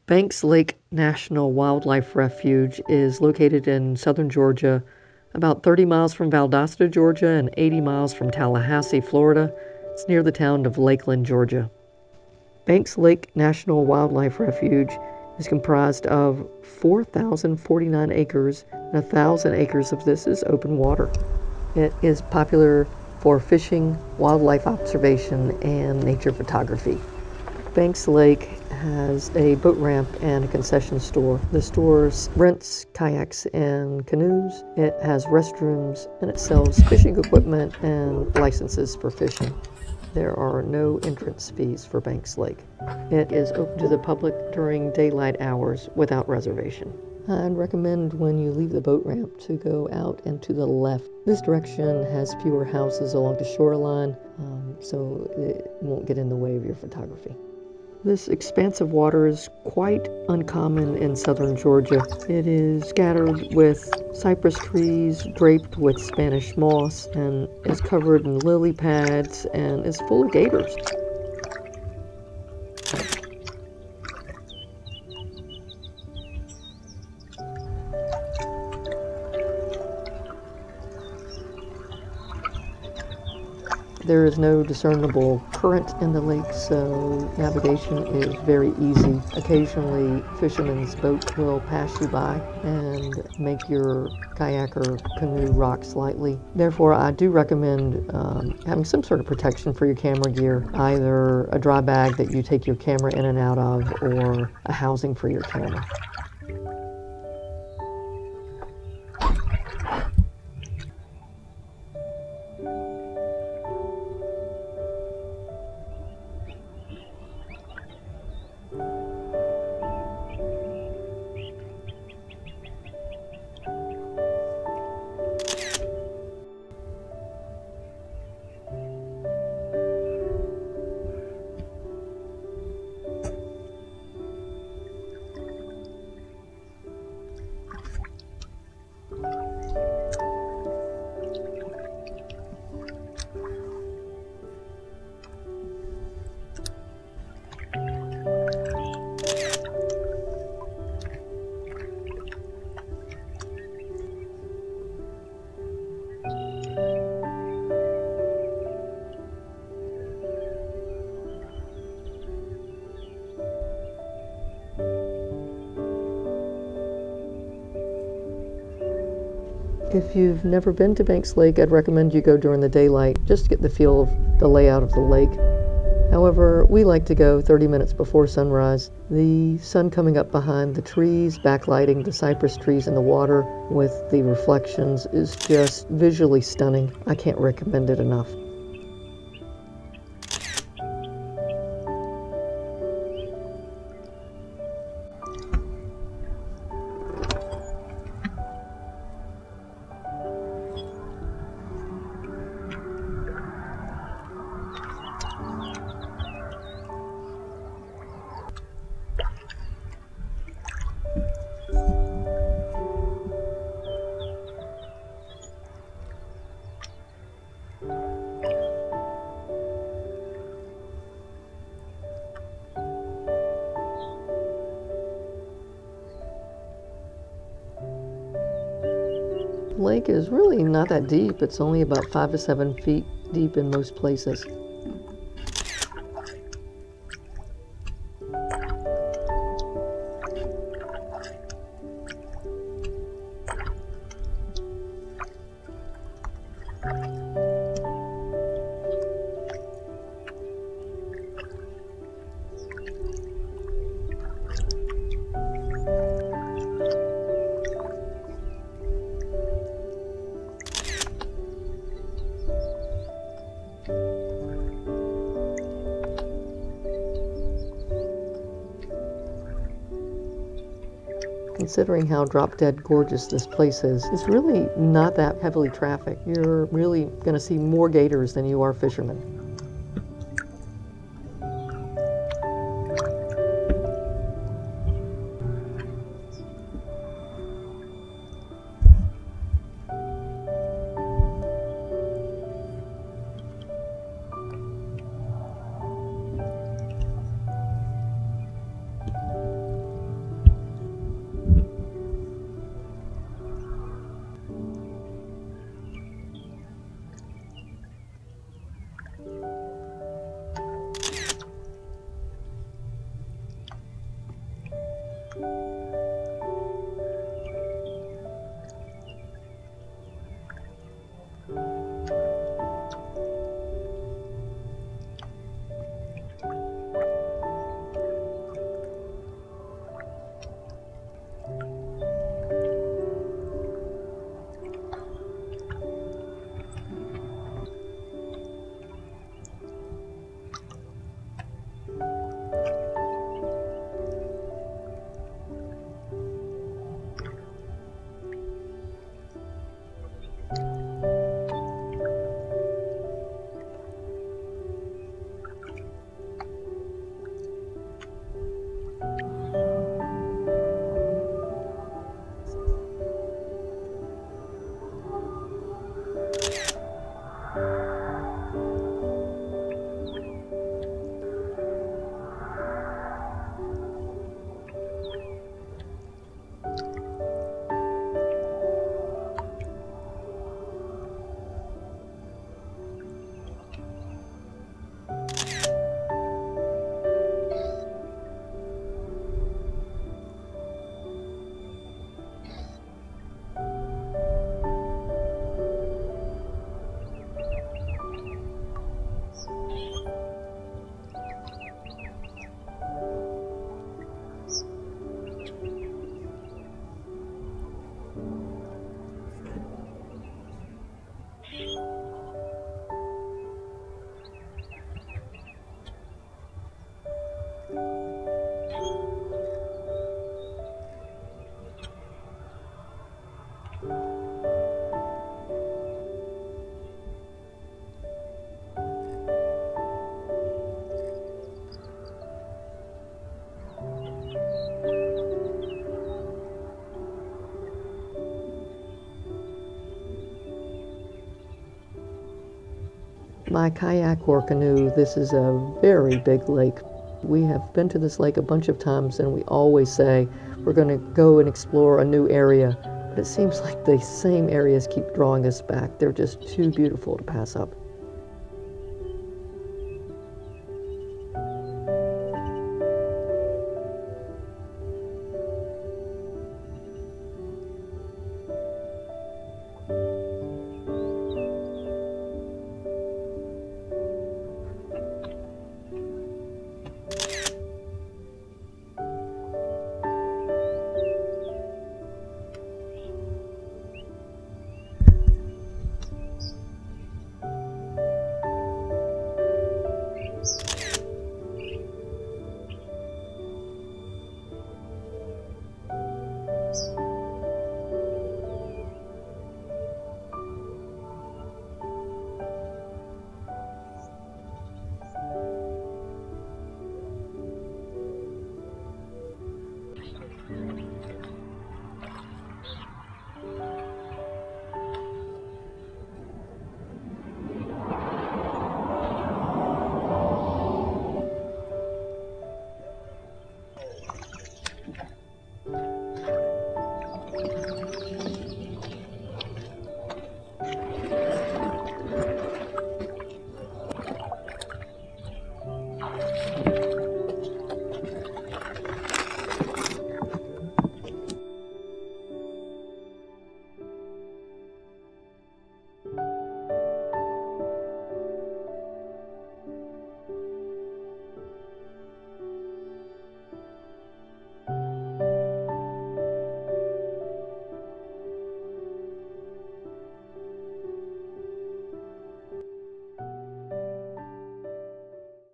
Banks Lake National Wildlife Refuge is located in southern Georgia, about 30 miles from Valdosta, Georgia, and 80 miles from Tallahassee, Florida. It's near the town of Lakeland, Georgia. Banks Lake National Wildlife Refuge is comprised of 4,049 acres, and 1,000 acres of this is open water. It is popular for fishing, wildlife observation, and nature photography. Banks Lake has a boat ramp and a concession store. The store rents kayaks and canoes. It has restrooms, and it sells fishing equipment and licenses for fishing. There are no entrance fees for Banks Lake. It is open to the public during daylight hours without reservation. I'd recommend when you leave the boat ramp to go out and to the left. This direction has fewer houses along the shoreline, so it won't get in the way of your photography. This expanse of water is quite uncommon in southern Georgia. It is scattered with cypress trees, draped with Spanish moss, and is covered in lily pads and is full of gators. There is no discernible current in the lake, so navigation is very easy. Occasionally, fishermen's boat will pass you by and make your kayak or canoe rock slightly. Therefore, I do recommend having some sort of protection for your camera gear, either a dry bag that you take your camera in and out of, or a housing for your camera. If you've never been to Banks Lake, I'd recommend you go during the daylight just to get the feel of the layout of the lake. However, we like to go 30 minutes before sunrise. The sun coming up behind the trees, backlighting the cypress trees in the water with the reflections is just visually stunning. I can't recommend it enough. The lake is really not that deep. It's only about 5 to 7 feet deep in most places. Considering how drop-dead gorgeous this place is, it's really not that heavily trafficked. You're really going to see more gators than you are fishermen. By kayak or canoe, this is a very big lake. We have been to this lake a bunch of times, and we always say we're going to go and explore a new area. But it seems like the same areas keep drawing us back. They're just too beautiful to pass up.